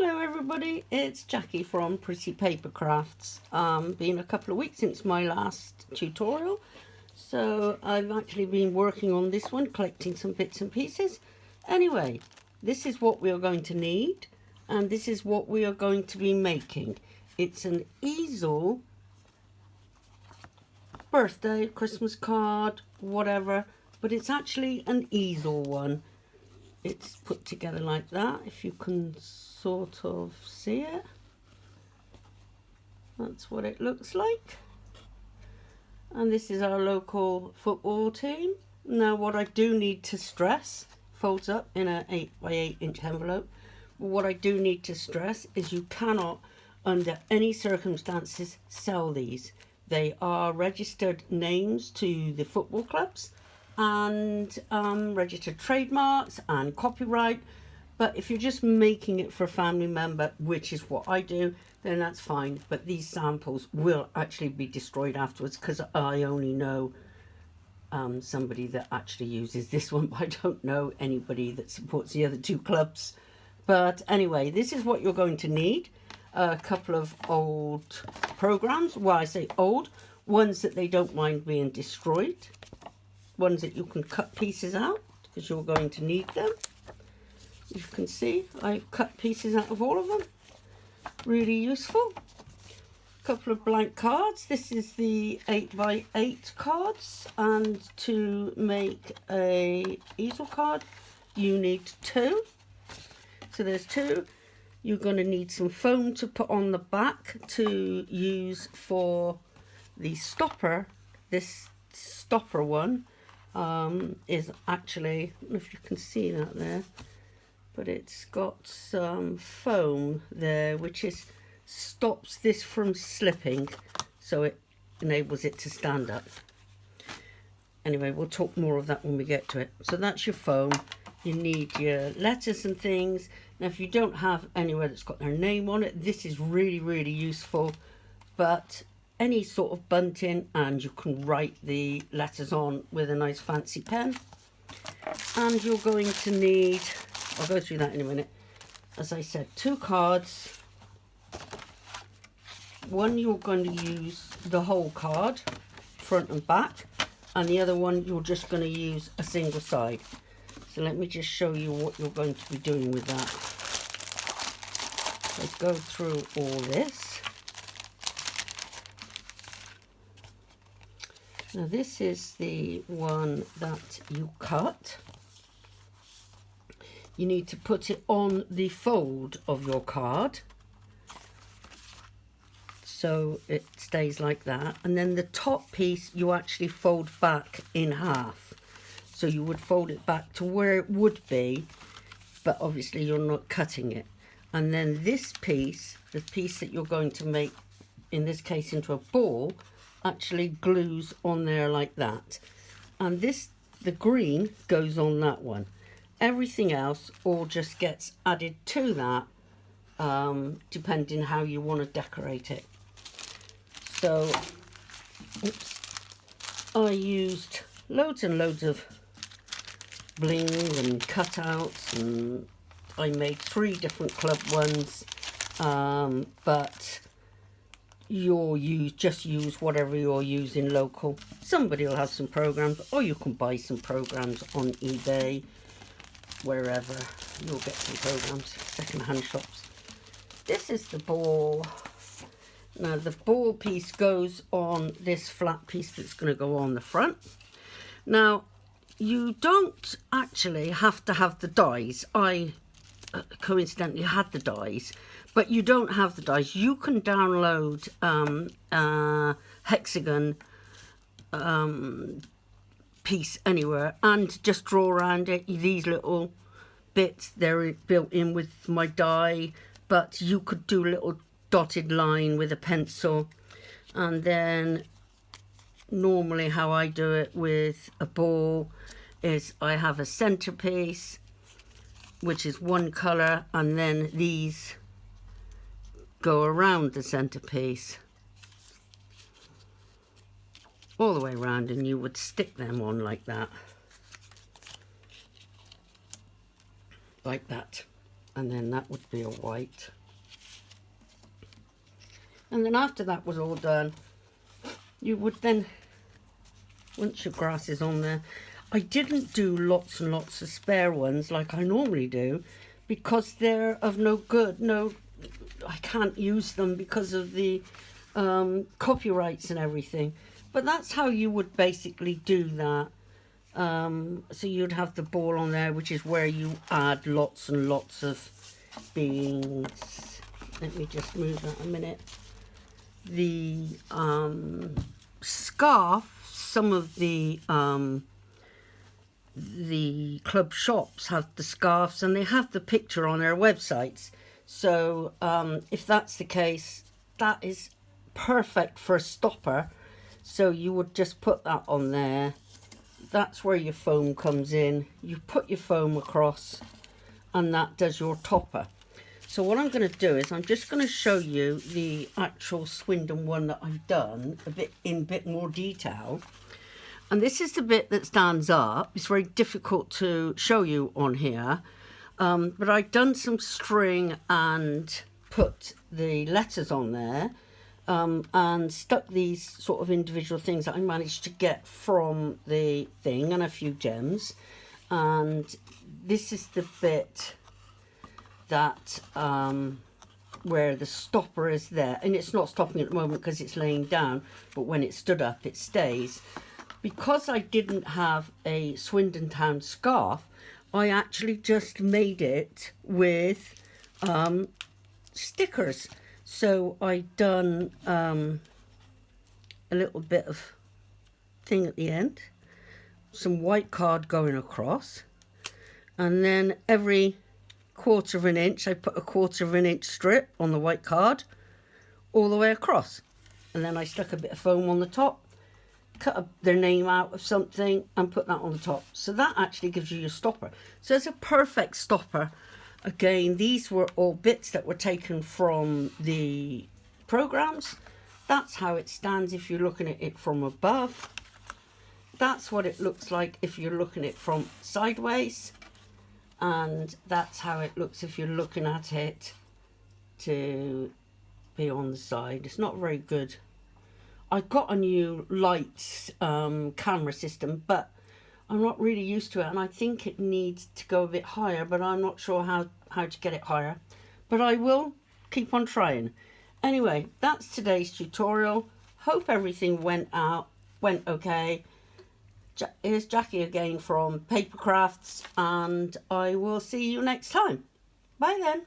Hello everybody, it's Jacky from Pretty Paper Crafts. Been a couple of weeks since my last tutorial, so I've actually been working on this one, collecting some bits and pieces. Anyway, this is what we are going to need, and this is what we are going to be making. It's an easel, birthday, Christmas card, whatever, but it's actually an easel one. It's put together like that, if you can sort of see it. That's what it looks like. And this is our local football team. Now what I do need to stress, folds up in an 8x8 inch envelope. What I do need to stress is you cannot under any circumstances sell these. They are registered names to the football clubs and registered trademarks and copyright. But if you're just making it for a family member, which is what I do, then that's fine. But these samples will actually be destroyed afterwards because I only know somebody that actually uses this one. But I don't know anybody that supports the other two clubs. But anyway, this is what you're going to need. A couple of old programs. Well, I say old. Ones that they don't mind being destroyed. Ones that you can cut pieces out because you're going to need them. You can see I've cut pieces out of all of them. Really useful. A couple of blank cards. This is the 8x8 cards, and to make a easel card you need two. So there's two. You're going to need some foam to put on the back to use for the stopper. This stopper one is actually, I don't know if you can see that there, but it's got some foam there which stops this from slipping, so it enables it to stand up. Anyway, we'll talk more of that when we get to it. So that's your foam. You need your letters and things. Now if you don't have anywhere that's got their name on it, this is really useful. But any sort of bunting, and you can write the letters on with a nice fancy pen. And you're going to need, I'll go through that in a minute. As I said, two cards. One you're going to use the whole card, front and back, and the other one you're just going to use a single side. So let me just show you what you're going to be doing with that. Let's go through all this. Now this is the one that you cut. You need to put it on the fold of your card so it stays like that, and then the top piece you actually fold back in half. So you would fold it back to where it would be, but obviously you're not cutting it. And then this piece, the piece that you're going to make, in this case into a ball, actually glues on there like that. And this, the green, goes on that one. Everything else all just gets added to that, depending how you want to decorate it. So, oops, I used loads and loads of bling and cutouts, and I made 3 different club ones, but just use whatever you're using local. Somebody will have some programs, or you can buy some programs on eBay, wherever. You'll get some programs, second-hand shops. This is the ball. Now the ball piece goes on this flat piece that's going to go on the front. Now you don't actually have to have the dies. I coincidentally had the dies, but you don't have the dies. You can download hexagon piece anywhere and just draw around it. These little bits, they're built in with my die, but you could do a little dotted line with a pencil. And then normally how I do it with a ball is I have a centerpiece which is one colour, and then these go around the centerpiece all the way around, and you would stick them on like that. and then that would be a white. And then after that was all done, you would then, once your grass is on there, I didn't do lots and lots of spare ones like I normally do, because they're of no good. No, I can't use them because of the copyrights and everything. But that's how you would basically do that. So you'd have the ball on there, which is where you add lots and lots of beans. Let me just move that a minute. The scarf, some of the club shops have the scarves and they have the picture on their websites. So if that's the case, that is perfect for a stopper. So you would just put that on there. That's where your foam comes in. You put your foam across and that does your topper. So what I'm going to do is I'm just going to show you the actual Swindon one that I've done in a bit more detail. And this is the bit that stands up. It's very difficult to show you on here. But I've done some string and put the letters on there. And stuck these sort of individual things that I managed to get from the thing and a few gems. And this is the bit that where the stopper is there, and it's not stopping at the moment because it's laying down, but when it stood up it stays. Because I didn't have a Swindon Town scarf, I actually just made it with stickers. So I done a little bit of thing at the end, some white card going across, and then every 1/4 of an inch I put a 1/4 of an inch strip on the white card all the way across, and then I stuck a bit of foam on the top, cut their name out of something and put that on the top. So that actually gives you your stopper. So it's a perfect stopper. Again, these were all bits that were taken from the programs. That's how it stands if you're looking at it from above. That's what it looks like if you're looking at it from sideways. And that's how it looks if you're looking at it to be on the side. It's not very good. I got a new light camera system, but I'm not really used to it, and I think it needs to go a bit higher, but I'm not sure how to get it higher. But I will keep on trying. Anyway, that's today's tutorial. Hope everything went okay. Here's Jackie again from Paper Crafts, and I will see you next time. Bye then.